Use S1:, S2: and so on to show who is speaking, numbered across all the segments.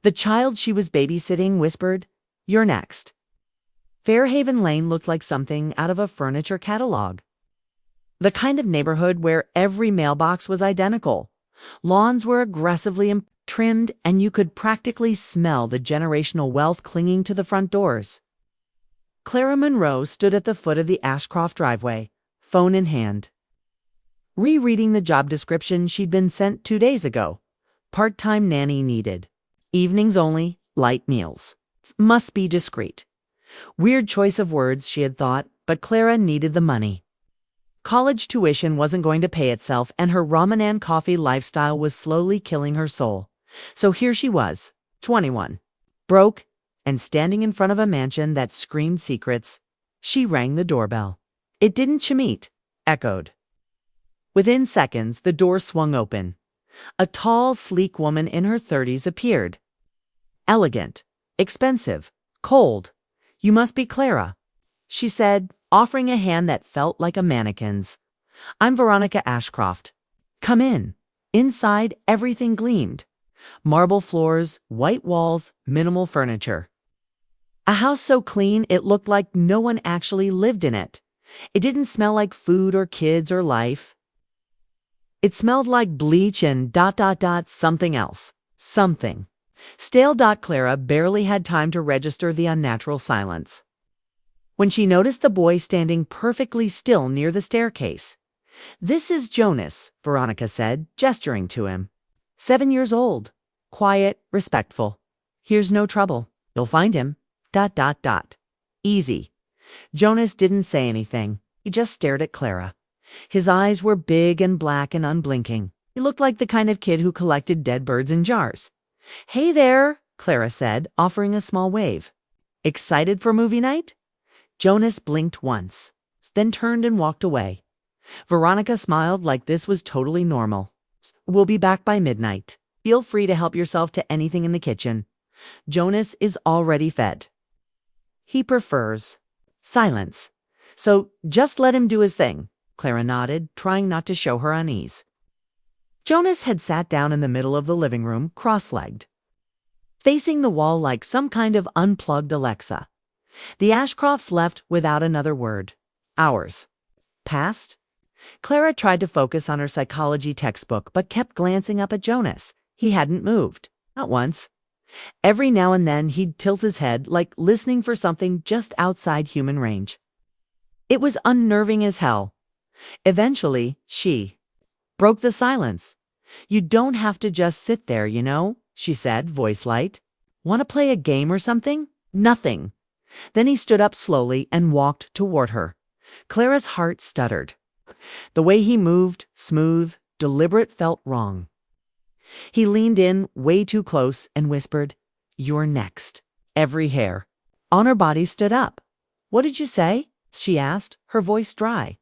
S1: The child she was babysitting whispered, "You're next." Fairhaven Lane looked like something out of a furniture catalog. The kind of neighborhood where every mailbox was identical. Lawns were aggressively trimmed, and you could practically smell the generational wealth clinging to the front doors. Clara Monroe stood at the foot of the Ashcroft driveway, phone in hand, rereading the job description she'd been sent 2 days ago. Part-time nanny needed. Evenings only, light meals. Must be discreet. Weird choice of words, she had thought, but Clara needed the money. College tuition wasn't going to pay itself, and her ramen and coffee lifestyle was slowly killing her soul. So here she was, 21, broke, and standing in front of a mansion that screamed secrets. She rang the doorbell. It didn't Shamit, echoed. Within seconds, the door swung open. A tall, sleek woman in her 30s appeared. Elegant, expensive, cold. "You must be Clara," she said, offering a hand that felt like a mannequin's. "I'm Veronica Ashcroft. Come in." Inside, everything gleamed. Marble floors, white walls, minimal furniture. A house so clean it looked like no one actually lived in it. It didn't smell like food or kids or life. It smelled like bleach and something else. Something. Stale. Clara barely had time to register the unnatural silence when she noticed the boy standing perfectly still near the staircase. "This is Jonas," Veronica said, gesturing to him. 7 years old. Quiet, respectful. "Here's no trouble. You'll find him. Easy." Jonas didn't say anything. He just stared at Clara. His eyes were big and black and unblinking. He looked like the kind of kid who collected dead birds in jars. "Hey there," Clara said, offering a small wave. "Excited for movie night?" Jonas blinked once, then turned and walked away. Veronica smiled like this was totally normal. "We'll be back by midnight. Feel free to help yourself to anything in the kitchen. Jonas is already fed. He prefers silence. So just let him do his thing." Clara nodded, trying not to show her unease. Jonas had sat down in the middle of the living room, cross-legged, facing the wall like some kind of unplugged Alexa. The Ashcrofts left without another word. Hours passed. Clara tried to focus on her psychology textbook, but kept glancing up at Jonas. He hadn't moved. Not once. Every now and then he'd tilt his head, like listening for something just outside human range. It was unnerving as hell. Eventually, she broke the silence. "You don't have to just sit there, you know," she said, voice light. "Want to play a game or something?" "Nothing." Then he stood up slowly and walked toward her. Clara's heart stuttered. The way he moved, smooth, deliberate, felt wrong. He leaned in way too close and whispered, "You're next." Every hair on her body stood up. "What did you say?" she asked, her voice dry.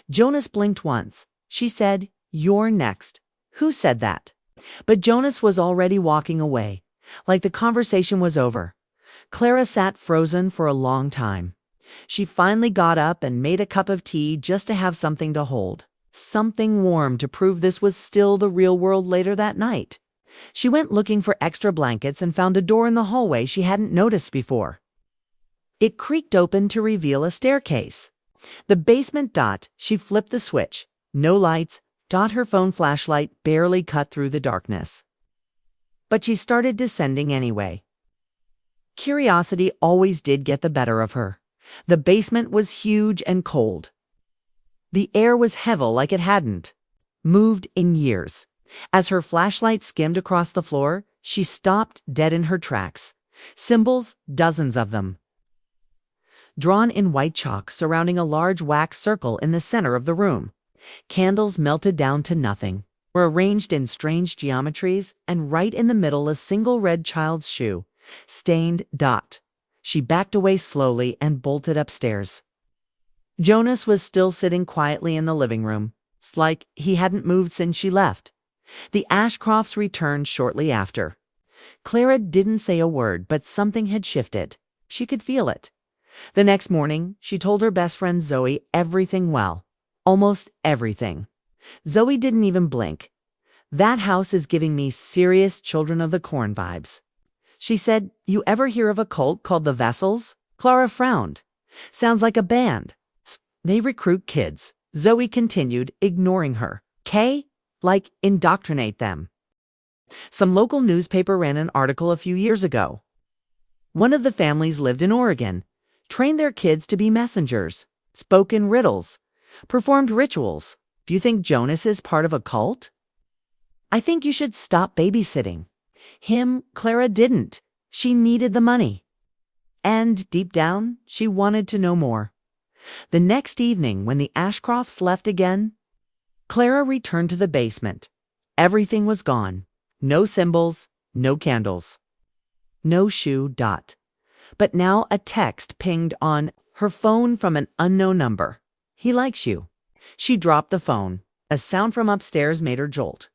S1: Jonas blinked once. She said, "You're next." Who said that? But Jonas was already walking away, like the conversation was over. Clara sat frozen for a long time. She finally got up and made a cup of tea just to have something to hold. Something warm to prove this was still the real world later that night. She went looking for extra blankets and found a door in the hallway she hadn't noticed before. It creaked open to reveal a staircase. The basement. She flipped the switch. No lights. Her phone flashlight barely cut through the darkness. But she started descending anyway. Curiosity always did get the better of her. The basement was huge and cold. The air was heavy like it hadn't moved in years. As her flashlight skimmed across the floor, she stopped dead in her tracks. Symbols, dozens of them, drawn in white chalk surrounding a large wax circle in the center of the room. Candles melted down to nothing, were arranged in strange geometries, and right in the middle a single red child's shoe, stained. She backed away slowly and bolted upstairs. Jonas was still sitting quietly in the living room. It's like he hadn't moved since she left. The Ashcrofts returned shortly after. Clara didn't say a word, but something had shifted. She could feel it. The next morning, she told her best friend Zoe everything well. Almost everything. Zoe didn't even blink. "That house is giving me serious Children of the Corn vibes." She said, "You ever hear of a cult called the Vessels?" Clara frowned. "Sounds like a band. They recruit kids." Zoe continued, ignoring her. "K? Like indoctrinate them." Some local newspaper ran an article a few years ago. One of the families lived in Oregon, trained their kids to be messengers, spoke in riddles, performed rituals. Do you think Jonas is part of a cult? "I think you should stop babysitting." Clara didn't. She needed the money. And deep down, she wanted to know more. The next evening, when the Ashcrofts left again, Clara returned to the basement. Everything was gone. No symbols, no candles, no shoe. But now a text pinged on her phone from an unknown number. "He likes you." She dropped the phone. A sound from upstairs made her jolt.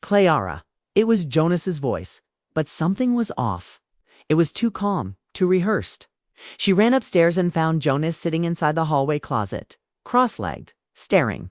S1: "Clara." It was Jonas's voice, but something was off. It was too calm, too rehearsed. She ran upstairs and found Jonas sitting inside the hallway closet, cross-legged, staring.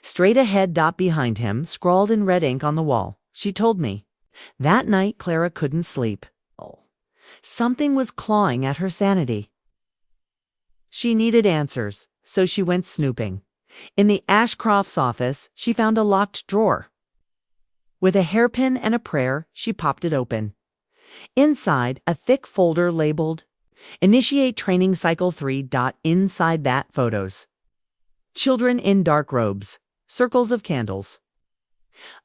S1: Straight ahead. Behind him, scrawled in red ink on the wall. "She told me." That night, Clara couldn't sleep. Something was clawing at her sanity. She needed answers, so she went snooping. In the Ashcrofts' office, she found a locked drawer. With a hairpin and a prayer, she popped it open. Inside, a thick folder labeled "Initiate Training Cycle 3." Inside that, photos. Children in dark robes, circles of candles.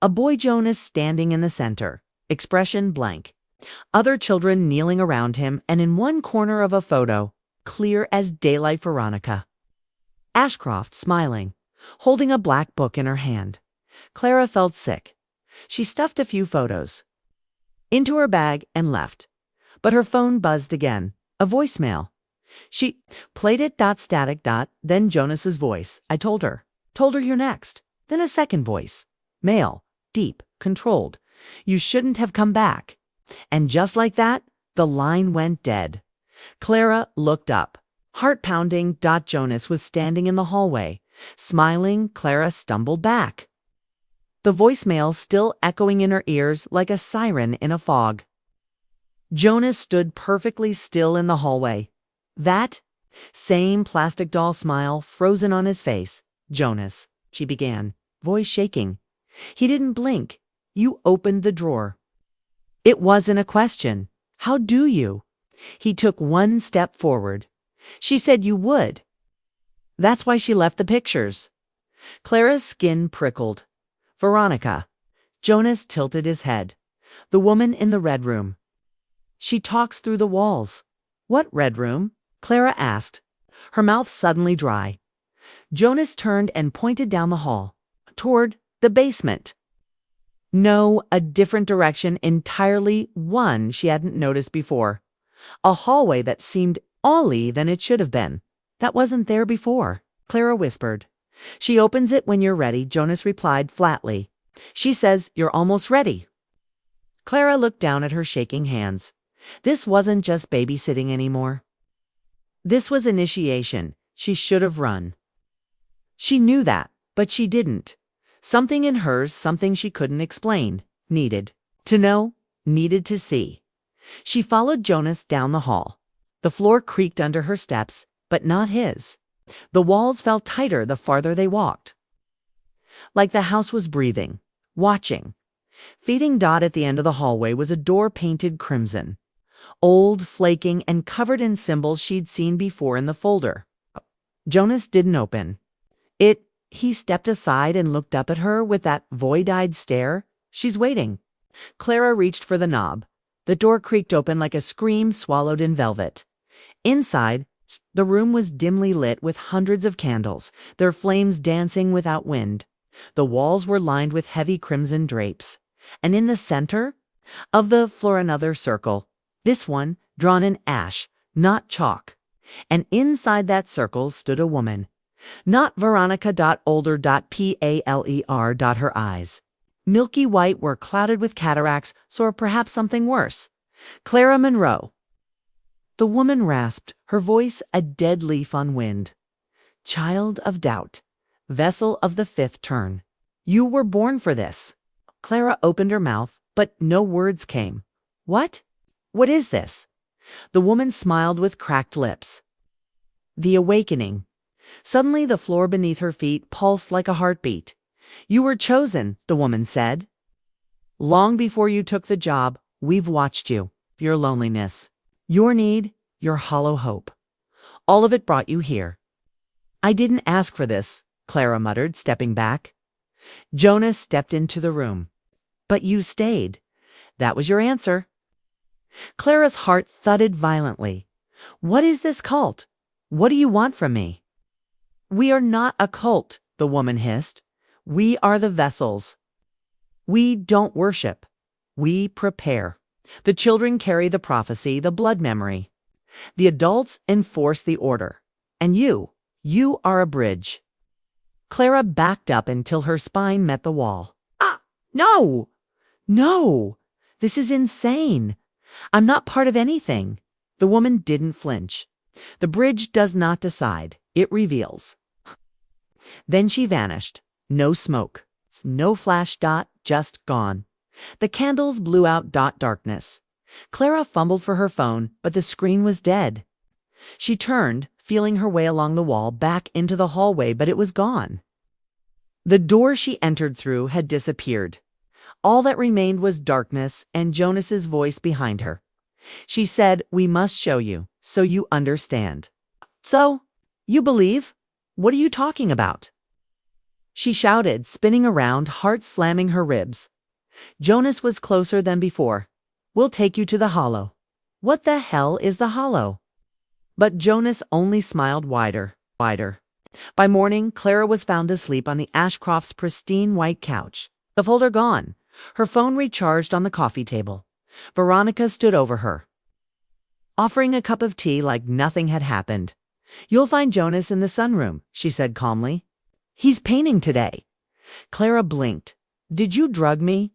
S1: A boy Jonas standing in the center, expression blank. Other children kneeling around him, and in one corner of a photo, clear as daylight, Veronica. Ashcroft smiling, holding a black book in her hand. Clara felt sick. She stuffed a few photos into her bag and left. But her phone buzzed again. A voicemail. She played it. Static. Then Jonas's voice. "I told her. Told her you're next." Then a second voice. Male. Deep. Controlled. "You shouldn't have come back." And just like that, the line went dead. Clara looked up. Heart pounding. Jonas was standing in the hallway. Smiling, Clara stumbled back. The voicemail still echoing in her ears like a siren in a fog. Jonas stood perfectly still in the hallway. That same plastic doll smile frozen on his face. "Jonas," she began, voice shaking. He didn't blink. "You opened the drawer." It wasn't a question. "How do you?" He took one step forward. "She said you would. That's why she left the pictures." Clara's skin prickled. "Veronica." Jonas tilted his head. "The woman in the red room. She talks through the walls." "What red room?" Clara asked, her mouth suddenly dry. Jonas turned and pointed down the hall, toward the basement. No, a different direction entirely, one she hadn't noticed before. A hallway that seemed olly than it should have been. "That wasn't there before," Clara whispered. "She opens it when you're ready," Jonas replied flatly. "She says you're almost ready." Clara looked down at her shaking hands. This wasn't just babysitting anymore. This was initiation. She should have run. She knew that, but she didn't. Something in hers, something she couldn't explain, needed to know, needed to see. She followed Jonas down the hall. The floor creaked under her steps, but not his. The walls felt tighter the farther they walked. Like the house was breathing, watching. Feeding at the end of the hallway was a door painted crimson. Old, flaking, and covered in symbols she'd seen before in the folder. Jonas didn't open. He stepped aside and looked up at her with that void-eyed stare. "She's waiting." Clara reached for the knob. The door creaked open like a scream swallowed in velvet. Inside, the room was dimly lit with hundreds of candles, their flames dancing without wind. The walls were lined with heavy crimson drapes. And in the center of the floor another circle, this one drawn in ash, not chalk. And inside that circle stood a woman. Not Veronica. Older. Paler. Her eyes, milky white, were clouded with cataracts, or perhaps something worse. Clara Monroe. The woman rasped, her voice a dead leaf on wind. "Child of doubt, vessel of the fifth turn. You were born for this." Clara opened her mouth, but no words came. "What? What is this? The woman smiled with cracked lips. The awakening. Suddenly the floor beneath her feet pulsed like a heartbeat. You were chosen, the woman said. Long before you took the job, we've watched you, your loneliness, your need, your hollow hope. All of it brought you here. I didn't ask for this, Clara muttered, stepping back. Jonas stepped into the room. But you stayed. That was your answer. Clara's heart thudded violently. What is this cult? What do you want from me? We are not a cult, the woman hissed. We are the vessels. We don't worship. We prepare. The children carry the prophecy, the blood memory. The adults enforce the order. And you are a bridge. Clara backed up until her spine met the wall. Ah, no! No! This is insane. I'm not part of anything. The woman didn't flinch. The bridge does not decide. It reveals. Then she vanished. No smoke. No flash dot, just gone. The candles blew out darkness. Clara fumbled for her phone, but the screen was dead. She turned, feeling her way along the wall back into the hallway, but it was gone. The door she entered through had disappeared. All that remained was darkness and Jonas's voice behind her. She said, "We must show you, so you understand." So, you believe? What are you talking about? She shouted, spinning around, heart slamming her ribs. Jonas was closer than before. We'll take you to the hollow. What the hell is the hollow? But Jonas only smiled wider. By morning, Clara was found asleep on the Ashcrofts' pristine white couch. The folder gone. Her phone recharged on the coffee table. Veronica stood over her, offering a cup of tea like nothing had happened. You'll find Jonas in the sunroom, she said calmly. He's painting today. Clara blinked. Did you drug me?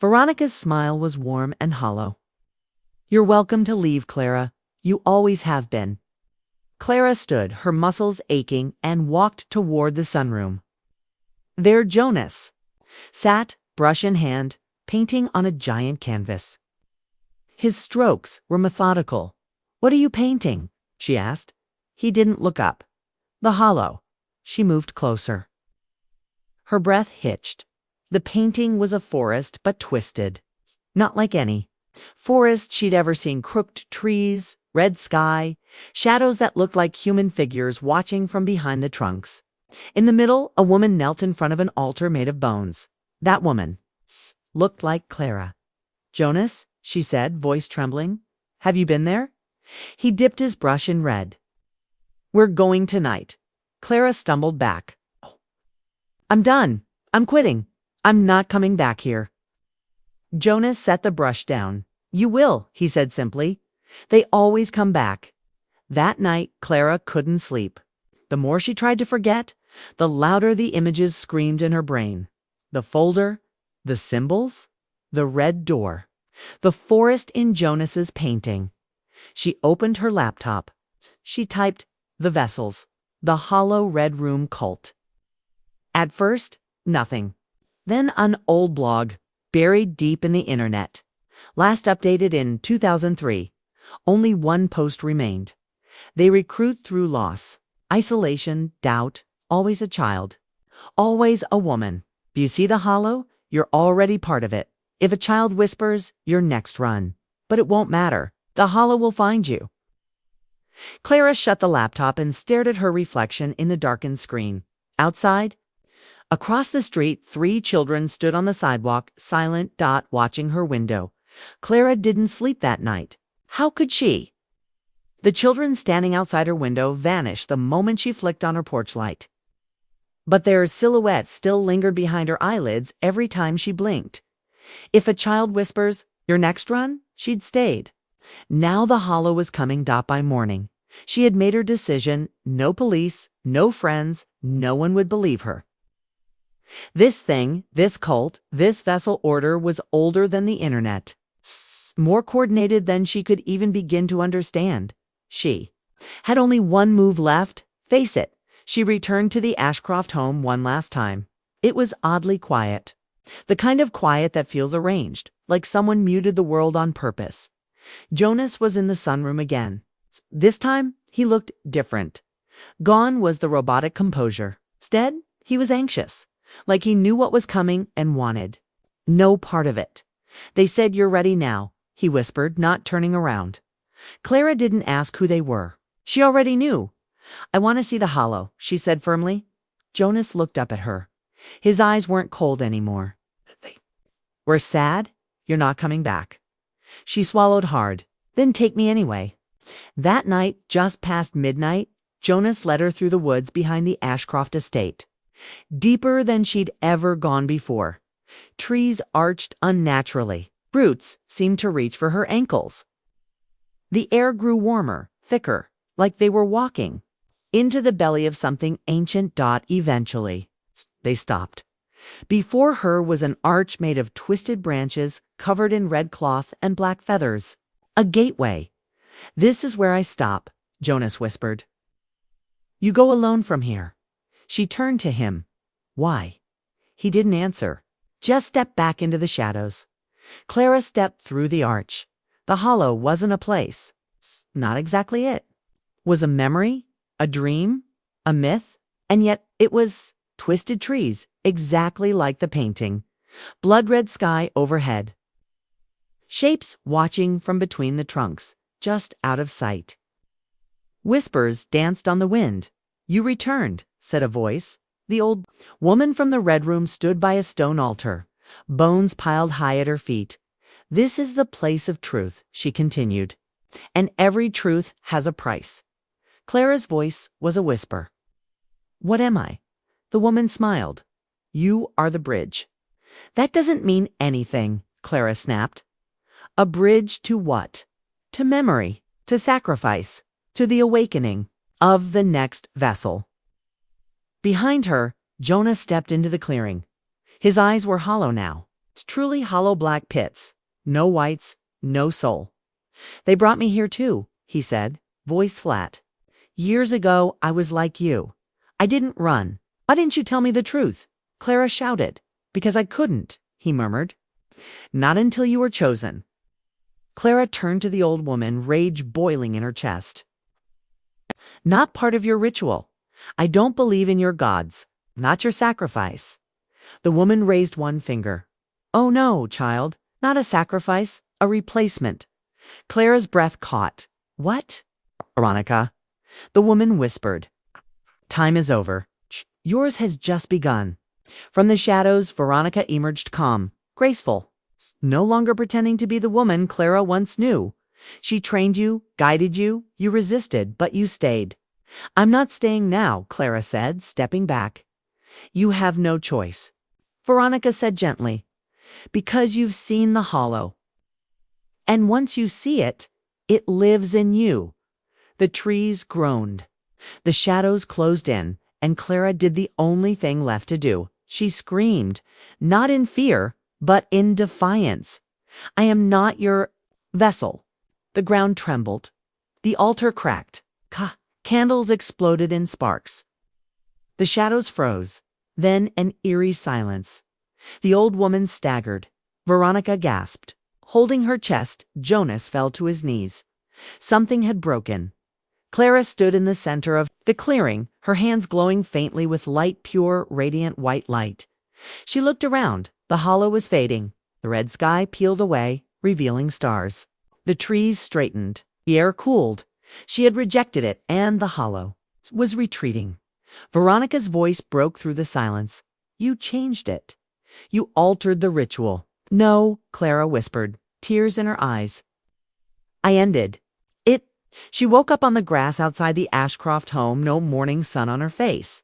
S1: Veronica's smile was warm and hollow. You're welcome to leave, Clara. You always have been. Clara stood, her muscles aching, and walked toward the sunroom. There Jonas sat, brush in hand, painting on a giant canvas. His strokes were methodical. What are you painting? She asked. He didn't look up. The hollow. She moved closer. Her breath hitched. The painting was a forest, but twisted. Not like any forest she'd ever seen. Crooked trees, red sky, shadows that looked like human figures watching from behind the trunks. In the middle, a woman knelt in front of an altar made of bones. That woman looked like Clara. Jonas, she said, voice trembling. Have you been there? He dipped his brush in red. We're going tonight. Clara stumbled back. I'm done. I'm quitting. I'm not coming back here. Jonas set the brush down. You will, he said simply. They always come back. That night, Clara couldn't sleep. The more she tried to forget, the louder the images screamed in her brain. The folder, the symbols, the red door, the forest in Jonas's painting. She opened her laptop. She typed, the vessels, the hollow red room cult. At first, nothing. Then an old blog, buried deep in the internet. Last updated in 2003. Only one post remained. They recruit through loss, isolation, doubt, always a child, always a woman. If you see the hollow, you're already part of it. If a child whispers, you're next run. But it won't matter. The hollow will find you. Clara shut the laptop and stared at her reflection in the darkened screen. Outside, across the street, 3 children stood on the sidewalk, silent, watching her window. Clara didn't sleep that night. How could she? The children standing outside her window vanished the moment she flicked on her porch light. But their silhouettes still lingered behind her eyelids every time she blinked. If a child whispers, your next run, she'd stayed. Now the hollow was coming by morning. She had made her decision. No police, no friends, no one would believe her. This thing, this cult, this vessel order was older than the internet. More coordinated than she could even begin to understand. She had only one move left. Face it. She returned to the Ashcroft home one last time. It was oddly quiet. The kind of quiet that feels arranged, like someone muted the world on purpose. Jonas was in the sunroom again. This time, he looked different. Gone was the robotic composure. Instead, he was anxious, like he knew what was coming and wanted no part of it. "They said you're ready now," he whispered, not turning around. Clara didn't ask who they were. She already knew. "I want to see the hollow," she said firmly. Jonas looked up at her. His eyes weren't cold anymore. "We're sad? You're not coming back." She swallowed hard. "Then take me anyway." That night, just past midnight, Jonas led her through the woods behind the Ashcroft estate. Deeper than she'd ever gone before. Trees arched unnaturally. Roots seemed to reach for her ankles. The air grew warmer, thicker, like they were walking into the belly of something ancient. Eventually, they stopped. Before her was an arch made of twisted branches covered in red cloth and black feathers. A gateway. "This is where I stop," Jonas whispered. "You go alone from here." She turned to him. "Why?" He didn't answer. "Just step back into the shadows." Clara stepped through the arch. The hollow wasn't a place. Not exactly it. Was a memory? A dream? A myth? And yet it was twisted trees, exactly like the painting. Blood-red sky overhead. Shapes watching from between the trunks, just out of sight. Whispers danced on the wind. "You returned," said a voice. The old woman from the red room stood by a stone altar, bones piled high at her feet. "This is the place of truth," she continued. "And every truth has a price." Clara's voice was a whisper. "What am I?" The woman smiled. "You are the bridge." "That doesn't mean anything," Clara snapped. "A bridge to what?" "To memory, to sacrifice, to the awakening of the next vessel." Behind her, Jonah stepped into the clearing. His eyes were hollow now. Truly hollow black pits. No whites, no soul. "They brought me here too," he said, voice flat. "Years ago, I was like you. I didn't run. Why didn't you tell me the truth?" Clara shouted. "Because I couldn't," he murmured. "Not until you were chosen." Clara turned to the old woman, rage boiling in her chest. "Not part of your ritual. I don't believe in your gods. Not your sacrifice." The woman raised one finger. "Oh no, child. Not a sacrifice. A replacement." Clara's breath caught. "What?" "Veronica." The woman whispered. "Time is over. Yours has just begun." From the shadows, Veronica emerged calm, graceful, no longer pretending to be the woman Clara once knew. She trained you, guided you, you resisted, but you stayed. "I'm not staying now," Clara said, stepping back. "You have no choice," Veronica said gently, "because you've seen the hollow. And once you see it, it lives in you." The trees groaned. The shadows closed in, and Clara did the only thing left to do. She screamed, not in fear, but in defiance. "I am not your vessel." The ground trembled. The altar cracked. Candles exploded in sparks. The shadows froze. Then an eerie silence. The old woman staggered. Veronica gasped. Holding her chest, Jonas fell to his knees. Something had broken. Clara stood in the center of the clearing, her hands glowing faintly with light, pure, radiant white light. She looked around. The hollow was fading. The red sky peeled away, revealing stars. The trees straightened. The air cooled. She had rejected it, and the hollow was retreating. Veronica's voice broke through the silence. "You changed it. You altered the ritual." "No," Clara whispered, tears in her eyes. "I ended it." She woke up on the grass outside the Ashcroft home, no morning sun on her face.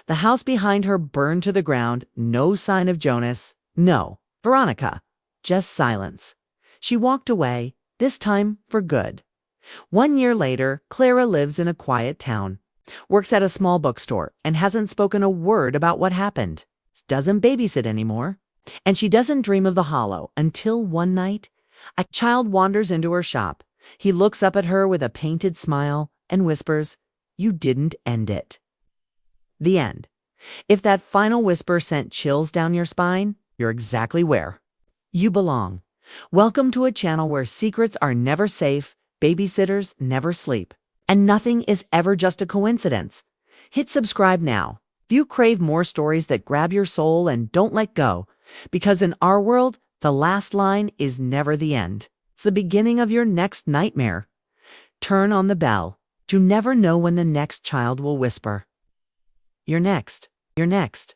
S1: The house behind her burned to the ground, no sign of Jonas. No, Veronica. Just silence. She walked away, this time for good. 1 year later, Clara lives in a quiet town, works at a small bookstore, and hasn't spoken a word about what happened. Doesn't babysit anymore. And she doesn't dream of the hollow until one night, a child wanders into her shop. He looks up at her with a painted smile and whispers, "You didn't end it." The end. If that final whisper sent chills down your spine, You're exactly where you belong. Welcome to a channel where secrets are never safe, babysitters never sleep, and nothing is ever just a coincidence. Hit subscribe now if you crave more stories that grab your soul and don't let go, because in our world, the last line is never the end. It's the beginning of your next nightmare. Turn on the bell to never know when the next child will whisper, "You're next. You're next."